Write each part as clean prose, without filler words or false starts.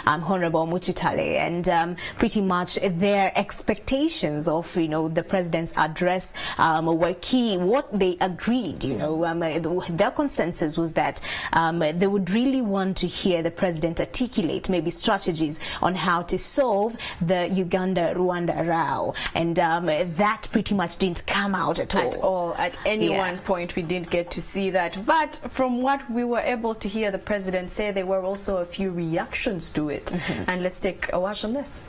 Honorable Muchitale, and pretty much their expectations of the president's address were key. What they agreed, their consensus was that they would really want to hear the president articulate maybe strategies on how to solve the Uganda-Rwanda row, and that pretty much didn't come out at all. At any one point we didn't get to see that, but from what we were able to hear the president say, there were also a few reactions to it. And let's take a watch on this.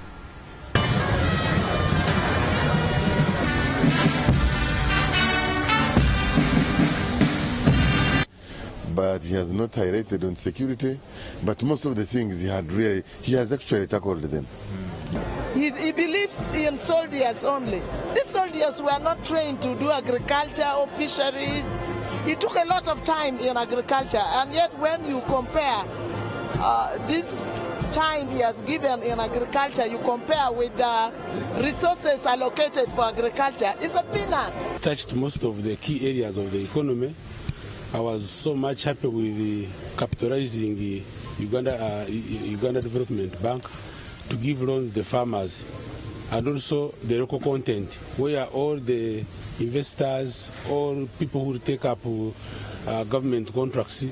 But he has not highlighted on security, but most of the things he has actually tackled them. He believes in soldiers only. These soldiers were not trained to do agriculture or fisheries. He took a lot of time in agriculture, and yet when you compare this time he has given in agriculture, you compare with the resources allocated for agriculture, it's a peanut. Touched most of the key areas of the economy. I was so much happy with the capitalizing the Uganda Development Bank to give loans to the farmers, and also the local content, where all the investors, all people who take up government contracts,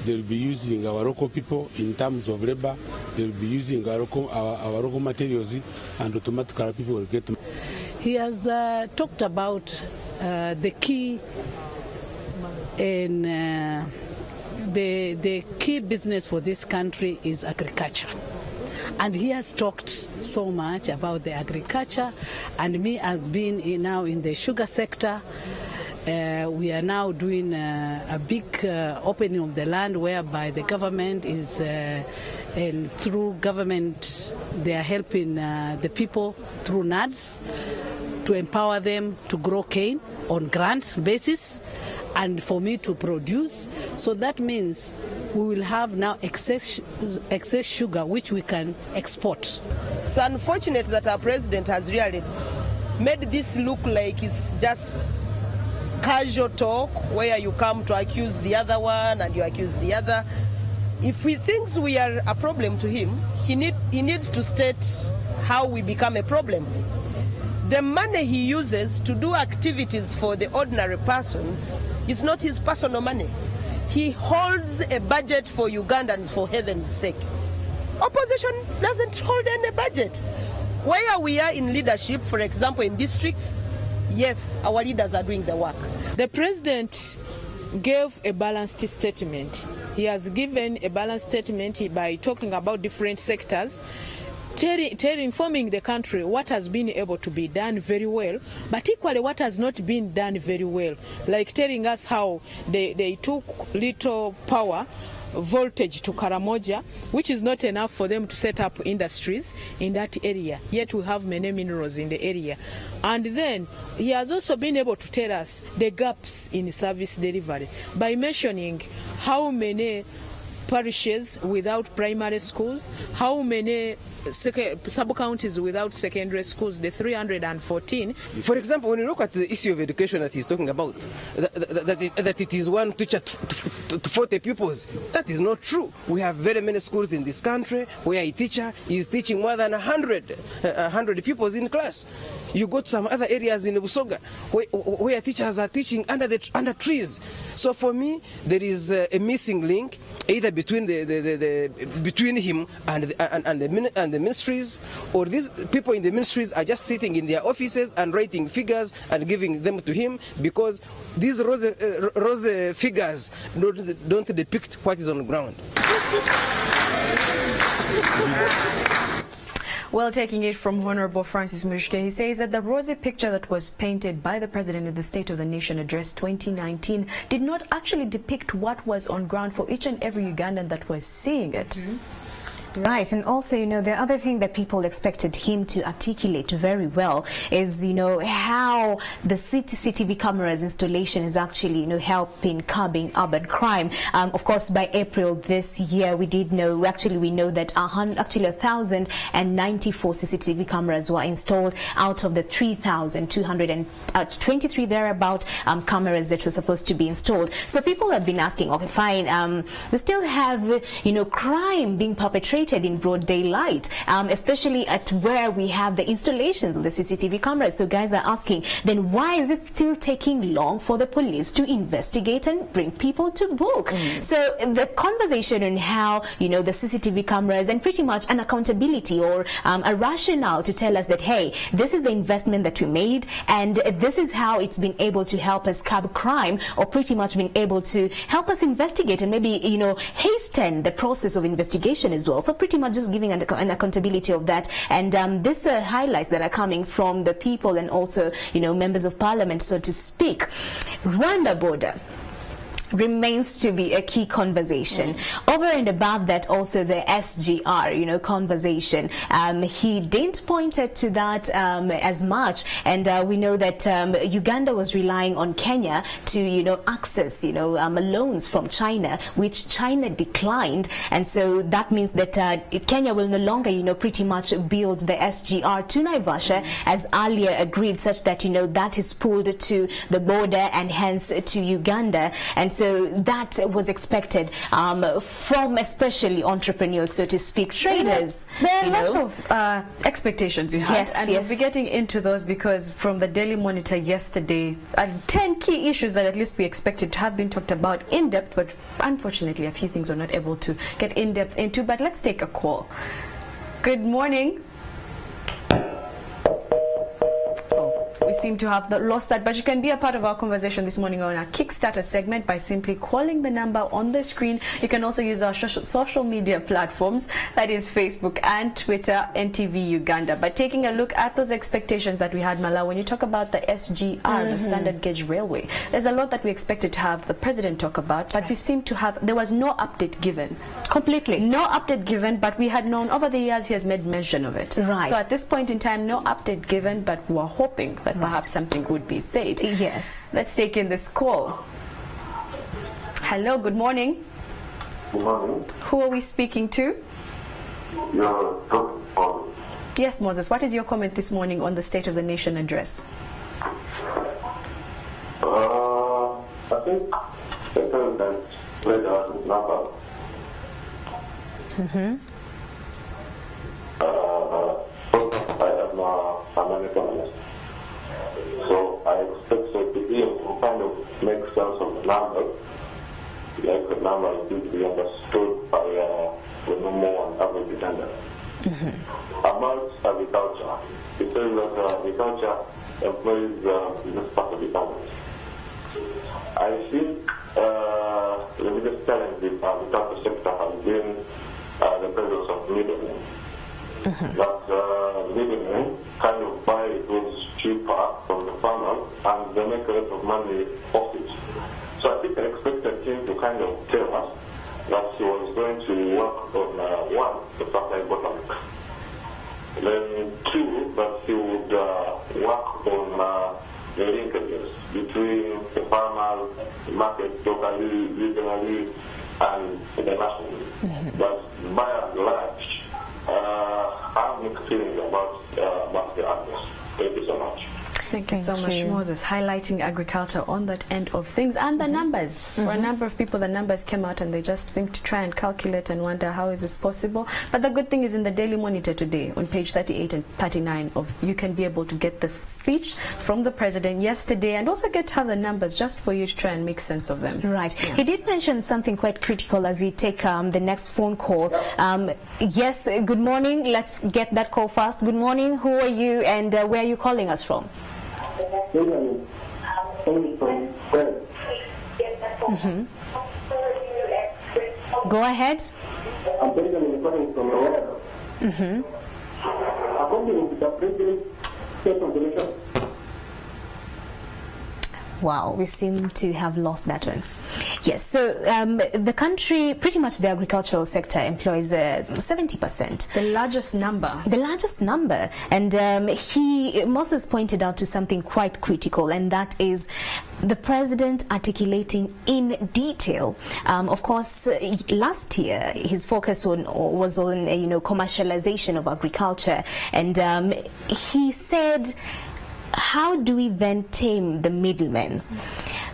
they'll be using our local people in terms of labor. They'll be using our local materials, and automatically people will get them. He has talked about the key in the key business for this country is agriculture. And he has talked so much about the agriculture, and me as being now in the sugar sector, we are now doing a big opening of the land whereby the government is, and through government, they are helping the people through NADS to empower them to grow cane on grant basis and for me to produce. So that means we will have now excess sugar which we can export. It's unfortunate that our president has really made this look like it's just casual talk where you come to accuse the other one and you accuse the other. If he thinks we are a problem to him, he needs to state how we become a problem. The money he uses to do activities for the ordinary persons is not his personal money. He holds a budget for Ugandans, for heaven's sake. Opposition doesn't hold any budget. Where we are in leadership, for example, in districts, yes, our leaders are doing the work. The president gave a balanced statement. He has given a balanced statement by talking about different sectors, informing the country what has been able to be done very well, but equally what has not been done very well, like telling us how they took little power voltage to Karamoja, which is not enough for them to set up industries in that area, yet we have many minerals in the area. And then he has also been able to tell us the gaps in service delivery by mentioning how many parishes without primary schools, how many sub-counties without secondary schools, the 314. For example, when you look at the issue of education that he's talking about, that it is one teacher to 40 pupils, that is not true. We have very many schools in this country where a teacher is teaching more than 100 pupils in class. You go to some other areas in Busoga where teachers are teaching under trees. So for me, there is a missing link either between between him and the ministries, or these people in the ministries are just sitting in their offices and writing figures and giving them to him, because these rose figures don't depict what is on the ground. Well, taking it from Honorable Francis Mushke, he says that the rosy picture that was painted by the president in the State of the Nation Address 2019 did not actually depict what was on ground for each and every Ugandan that was seeing it. Mm-hmm. Right, and also, the other thing that people expected him to articulate very well is, how the CCTV cameras installation is actually, helping curbing urban crime. Of course, by April this year, we know that 1,094 CCTV cameras were installed out of the 3,223 thereabout cameras that were supposed to be installed. So people have been asking, okay, fine, we still have, crime being perpetrated demonstrated in broad daylight, especially at where we have the installations of the CCTV cameras. So guys are asking, then why is it still taking long for the police to investigate and bring people to book? So the conversation on how, you know, the CCTV cameras and pretty much an accountability or a rationale to tell us that, hey, this is the investment that we made and this is how it's been able to help us curb crime, or pretty much been able to help us investigate and maybe, you know, hasten the process of investigation as well. So pretty much just giving an accountability of that. And this highlights that are coming from the people and also, you know, members of parliament, so to speak. Rwanda border remains to be a key conversation. Over and above that, also the SGR, you know, conversation. He didn't point to that as much, and we know that Uganda was relying on Kenya to, you know, access, you know, loans from China, which China declined, and so that means that Kenya will no longer, you know, pretty much build the SGR to Naivasha as earlier agreed, such that, you know, that is pulled to the border and hence to Uganda. And so that was expected from especially entrepreneurs, so to speak, traders. There are lots of expectations you had, and we'll be getting into those because from the Daily Monitor yesterday, 10 key issues that at least we expected to have been talked about in depth, but unfortunately a few things we're not able to get in depth into. But let's take a call. Good morning. We seem to have lost that, but you can be a part of our conversation this morning on our Kickstarter segment by simply calling the number on the screen. You can also use our social media platforms, that is Facebook and Twitter, NTV Uganda. But taking a look at those expectations that we had, Mala, when you talk about the SGR, the Standard Gauge Railway, there's a lot that we expected to have the president talk about, but we seem to have, there was no update given. Completely. No update given, but we had known over the years he has made mention of it. Right. So at this point in time, no update given, but we're hoping that perhaps something would be said. Yes. Let's take in this call. Hello, good morning. Good morning. Who are we speaking to? You're talking about. Yes, Moses, what is your comment this morning on the State of the Nation address? I think the president played out his number. I am an economist. So I expect him to kind of make sense of the numbers, like the numbers need to be understood by the normal and average Ugandans. About agriculture, he says that agriculture employs this part of Ugandans. I think the biggest challenge in the agriculture sector has been the presence of middlemen. That middlemen kind of buy goods cheaper from the farmers and they make a lot of money off it. So I think I expected him to kind of tell us that he was going to work on one, the supply bottleneck. Then two, that he would work on the linkages between the farmers, the market locally, regionally, and internationally. But by and large, I have mixed feelings about the address. Thank you so much. Thank you so much, Moses, highlighting agriculture on that end of things and the numbers. For a number of people, the numbers came out and they just seem to try and calculate and wonder how is this possible. But the good thing is in the Daily Monitor today, on page 38 and 39, you can be able to get the speech from the president yesterday and also get to have the numbers just for you to try and make sense of them. Right. Yeah. He did mention something quite critical as we take the next phone call. Yes, good morning. Let's get that call first. Good morning. Who are you and where are you calling us from? Go ahead. I'm calling from Rwanda. According to the president's State of the Nation. Wow, we seem to have lost that one. Yes, so the country, pretty much the agricultural sector employs 70%. The largest number. The largest number. And Moses pointed out to something quite critical, and that is the president articulating in detail. Of course, last year his focus was on commercialization of agriculture, and he said, how do we then tame the middlemen?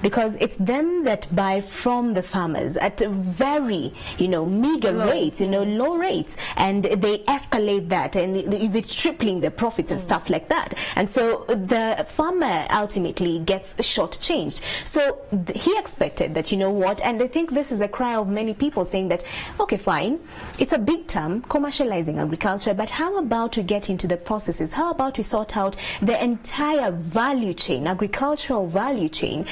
because it's them that buy from the farmers at very, meager rates, low rates, and they escalate that, and is it tripling the profits and stuff like that, and so the farmer ultimately gets shortchanged. So he expected that, and I think this is the cry of many people saying that, okay, fine, it's a big term, commercializing agriculture, but how about we get into the processes? How about we sort out the entire value chain, agricultural value chain,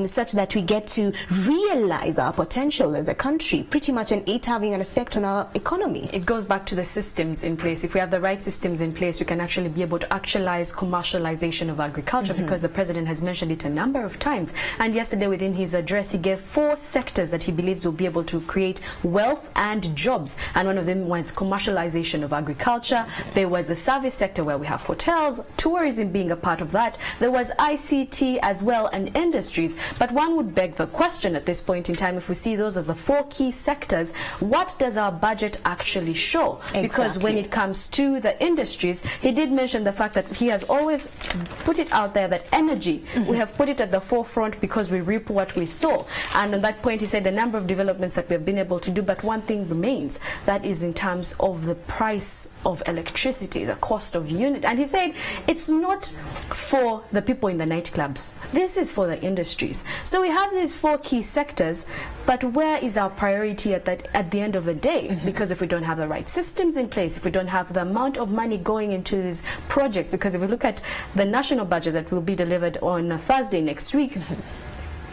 such that we get to realize our potential as a country, pretty much, and it having an effect on our economy. It goes back to the systems in place. If we have the right systems in place, we can actually be able to actualize commercialization of agriculture, because the president has mentioned it a number of times. And yesterday within his address, he gave 4 sectors that he believes will be able to create wealth and jobs. And one of them was commercialization of agriculture. There was the service sector, where we have hotels, tourism being a part of that. There was ICT as well, and industries. But one would beg the question at this point in time, if we see those as the 4 key sectors, what does our budget actually show? Exactly. Because when it comes to the industries, he did mention the fact that he has always put it out there that energy, we have put it at the forefront because we reap what we sow. And on that point, he said the number of developments that we have been able to do, but one thing remains, that is in terms of the price of electricity, the cost of unit. And he said it's not for the people in the nightclubs. This is for the industries. So we have these 4 key sectors, but where is our priority at the end of the day? Because if we don't have the right systems in place, if we don't have the amount of money going into these projects, because if we look at the national budget that will be delivered on Thursday next week,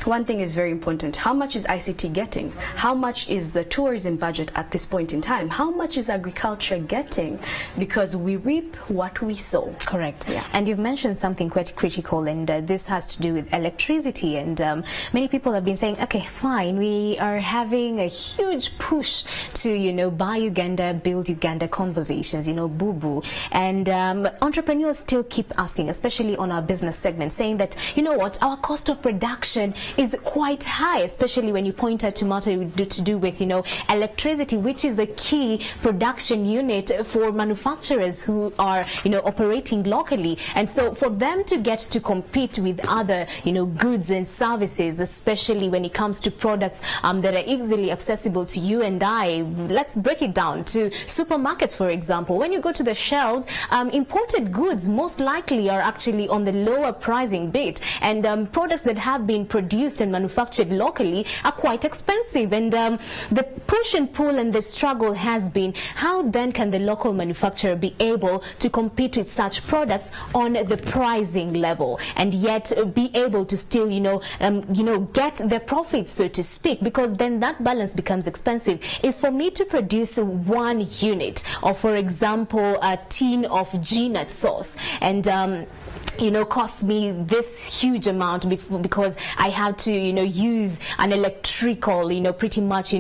one thing is very important. How much is ICT getting? How much is the tourism budget at this point in time? How much is agriculture getting? Because we reap what we sow. Correct. Yeah. And you've mentioned something quite critical, and this has to do with electricity. And many people have been saying, okay, fine, we are having a huge push to, buy Uganda, build Uganda conversations, boo-boo. And entrepreneurs still keep asking, especially on our business segment, saying that, what, our cost of production is quite high, especially when you point out to matter to do with, electricity, which is the key production unit for manufacturers who are, operating locally. And so for them to get to compete with other, goods and services, especially when it comes to products that are easily accessible to you and I, let's break it down to supermarkets, for example. When you go to the shelves, imported goods most likely are actually on the lower pricing bit, and products that have been produced and manufactured locally are quite expensive. And the push and pull and the struggle has been, how then can the local manufacturer be able to compete with such products on the pricing level, and yet be able to still get the profits, so to speak, because then that balance becomes expensive. If for me to produce 1 unit, or for example a tin of GNut sauce, and costs me this huge amount because I have to, use an electrical, pretty much,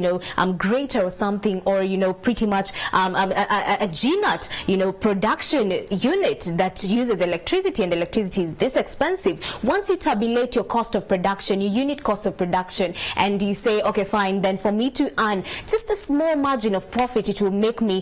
grater or something, or, pretty much a GNut, production unit that uses electricity, and electricity is this expensive. Once you tabulate your cost of production, your unit cost of production, and you say, okay, fine, then for me to earn just a small margin of profit, it will make me,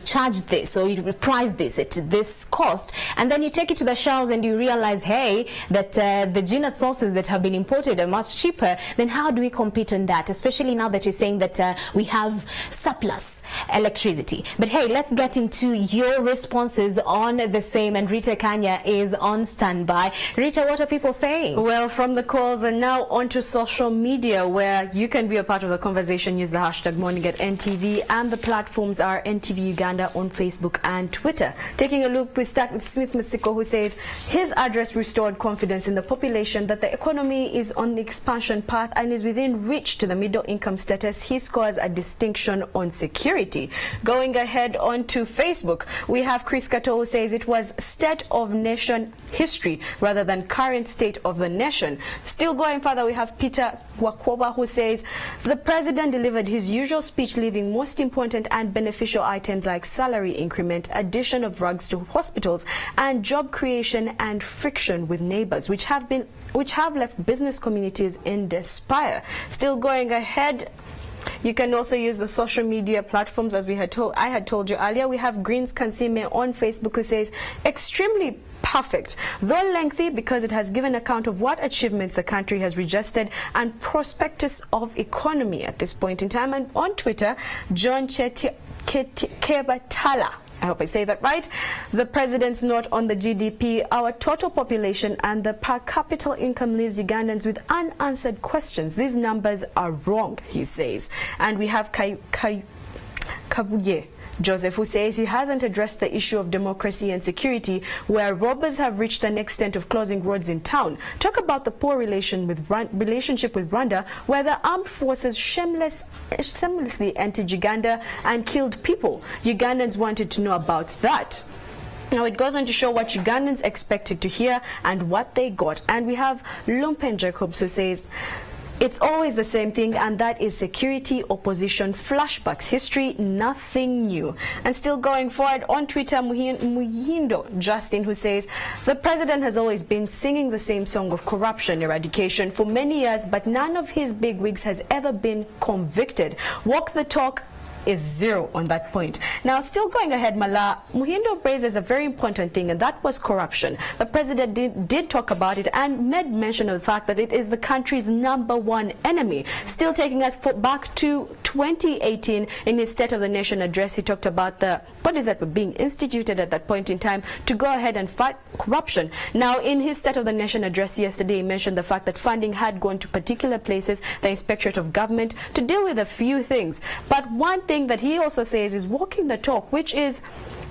charge this, or you price this at this cost, and then you take it to the shelves and you realize, hey, that the GNut sauces that have been imported are much cheaper, then how do we compete on that? Especially now that you're saying that we have surplus electricity. But hey, let's get into your responses on the same, and Rita Kanya is on standby. Rita, what are people saying? Well, from the calls and now onto social media, where you can be a part of the conversation. Use the hashtag #MorningAtNTV, and the platforms are NTV Uganda on Facebook and Twitter. Taking a look, we start with Smith Masiko, who says his address restored confidence in the population that the economy is on the expansion path and is within reach to the middle income status. He scores a distinction on security. Going ahead onto Facebook, we have Chris Kato, who says it was state of nation history rather than current state of the nation. Still going further, we have Peter Wakoba, who says the president delivered his usual speech, leaving most important and beneficial items like salary increment, addition of drugs to hospitals, and job creation and friction with neighbors, which have left business communities in despair. Still going ahead, You can also use the social media platforms, as I had told you earlier. We have Greens Kansime on Facebook who says, extremely perfect, though lengthy because it has given account of what achievements the country has registered and prospectus of economy at this point in time. And on Twitter, John Kebatala, I hope I say that right. The president's note on the GDP, our total population, and the per capita income leaves Ugandans with unanswered questions. These numbers are wrong, he says. And we have Kabuye Joseph, who says he hasn't addressed the issue of democracy and security, where robbers have reached an extent of closing roads in town. Talk about the poor relationship with Rwanda, where the armed forces shamelessly entered Uganda and killed people. Ugandans wanted to know about that. Now it goes on to show what Ugandans expected to hear and what they got. And we have Lumpen Jacobs, who says, it's always the same thing, and that is security, opposition, flashbacks, history, nothing new. And still going forward on Twitter, Muhindo Justin, who says, the president has always been singing the same song of corruption eradication for many years, but none of his bigwigs has ever been convicted. Walk the talk is zero on that point. Now, still going ahead, Mala, Muhindo raises a very important thing, and that was corruption. The president did talk about it and made mention of the fact that it is the country's #1 enemy. Still taking us back to 2018, in his State of the Nation address, he talked about the bodies that were being instituted at that point in time to go ahead and fight corruption. Now, in his State of the Nation address yesterday, he mentioned the fact that funding had gone to particular places, the Inspectorate of Government, to deal with a few things. But one thing that he also says is walking the talk, which is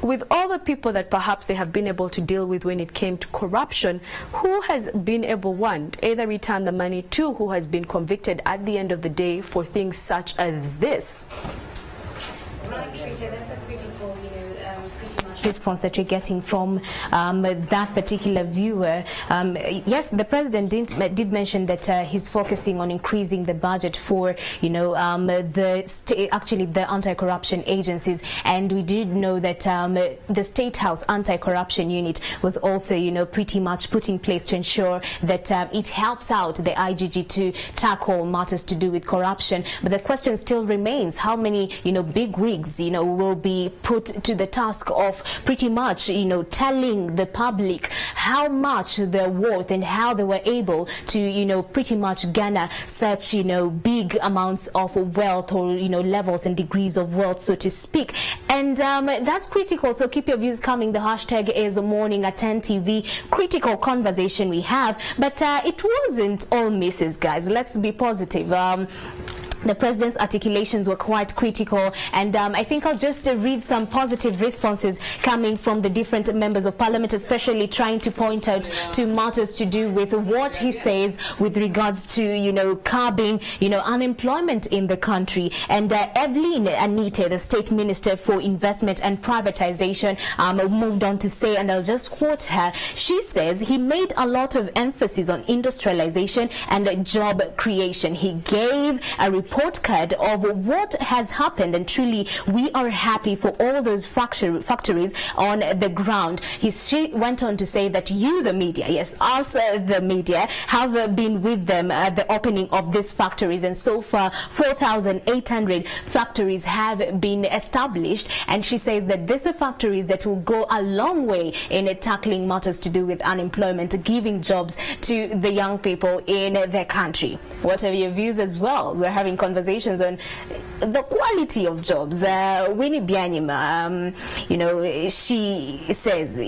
with all the people that perhaps they have been able to deal with when it came to corruption, who has been able, one, either return the money, two, who has been convicted at the end of the day for things such as this. Right, Rita, that's a critical, response that you're getting from that particular viewer. Yes, the president did mention that he's focusing on increasing the budget for, the anti-corruption agencies, and we did know that the State House Anti-Corruption Unit was also, pretty much put in place to ensure that it helps out the IGG to tackle matters to do with corruption. But the question still remains: how many, big wigs, will be put to the task of pretty much, telling the public how much they're worth and how they were able to, pretty much garner such, big amounts of wealth, or, levels and degrees of wealth, so to speak. And that's critical. So keep your views coming. The hashtag is Morning at 10 TV. Critical conversation we have, but it wasn't all misses, guys. Let's be positive. The president's articulations were quite critical, and I think I'll just read some positive responses coming from the different members of parliament, especially trying to point out to matters to do with what he says with regards to, curbing, unemployment in the country. And Evelyn Anite, the state minister for investment and privatization, moved on to say, and I'll just quote her, she says he made a lot of emphasis on industrialization and job creation. He gave a report card of what has happened, and truly we are happy for all those factories on the ground. She went on to say that you, the media, yes, us, the media, have been with them at the opening of these factories, and so far 4,800 factories have been established, and she says that these are factories that will go a long way in tackling matters to do with unemployment, giving jobs to the young people in their country. What are your views as well? We're having conversations on the quality of jobs. Winnie Byanyima, she says,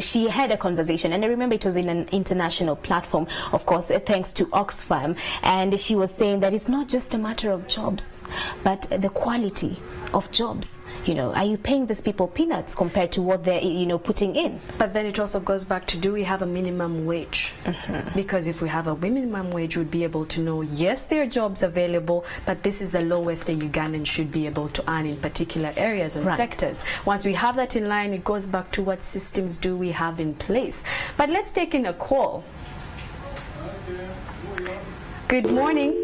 she had a conversation, and I remember it was in an international platform, of course, thanks to Oxfam, and she was saying that it's not just a matter of jobs, but the quality of jobs. Are you paying these people peanuts compared to what they're, putting in? But then it also goes back to, do we have a minimum wage? Because if we have a minimum wage, we'd be able to know, yes, there are jobs available, but this is the lowest a Ugandan should be able to earn in particular areas and sectors. Once we have that in line, it goes back to what systems do we have in place. But let's take in a call. Good morning.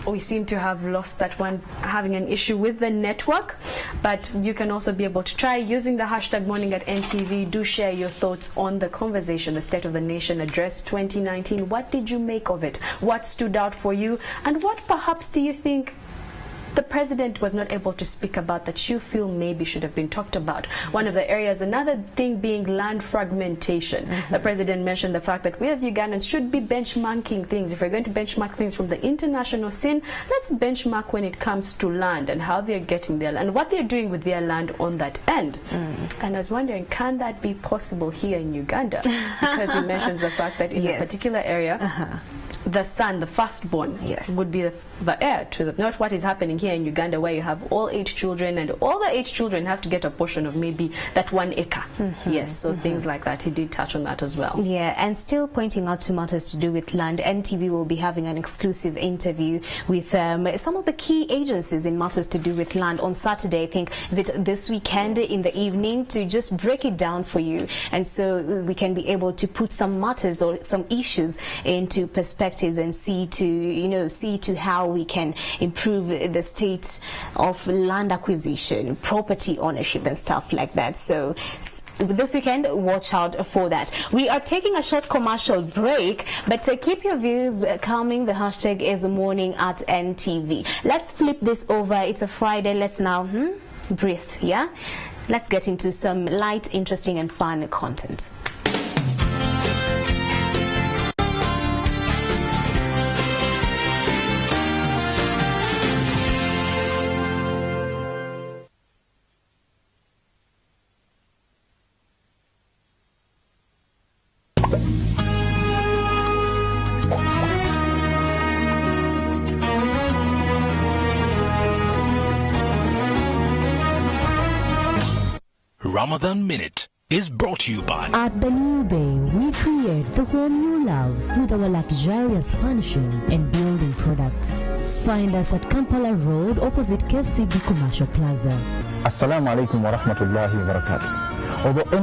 We seem to have lost that one, having an issue with the network, but you can also be able to try using the hashtag Morning at NTV. Do share your thoughts on the conversation, the State of the Nation Address 2019. What did you make of it? What stood out for you? And what perhaps do you think the president was not able to speak about that you feel maybe should have been talked about? One of the areas, another thing being land fragmentation. The president mentioned the fact that we as Ugandans should be benchmarking things. If we're going to benchmark things from the international scene, let's benchmark when it comes to land and how they're getting their land and what they're doing with their land on that end. And I was wondering, can that be possible here in Uganda? Because he mentions the fact that in a particular area, the son, the firstborn, would be the heir to the, not what is happening here in Uganda, where you have all 8 children, and all the 8 children have to get a portion of maybe that 1 acre. So things like that. He did touch on that as well. Yeah, and still pointing out to matters to do with land, NTV will be having an exclusive interview with some of the key agencies in matters to do with land on Saturday. I think, is it this weekend in the evening, to just break it down for you, and so we can be able to put some matters or some issues into perspective and see to how we can improve the state of land acquisition, property ownership and stuff like that. So this weekend, watch out for that. We are taking a short commercial break, but to keep your views coming, the hashtag is Morning at NTV. Let's flip this over. It's a Friday. Let's now breathe. Yeah, let's get into some light, interesting and fun content. Ramadan Minute is brought to you by... At the New Bay, we create the home you love with our luxurious furnishing and building products. Find us at Kampala Road, opposite KCB Commercial Plaza. Assalamu alaikum wa rahmatullahi wa barakatuh. Although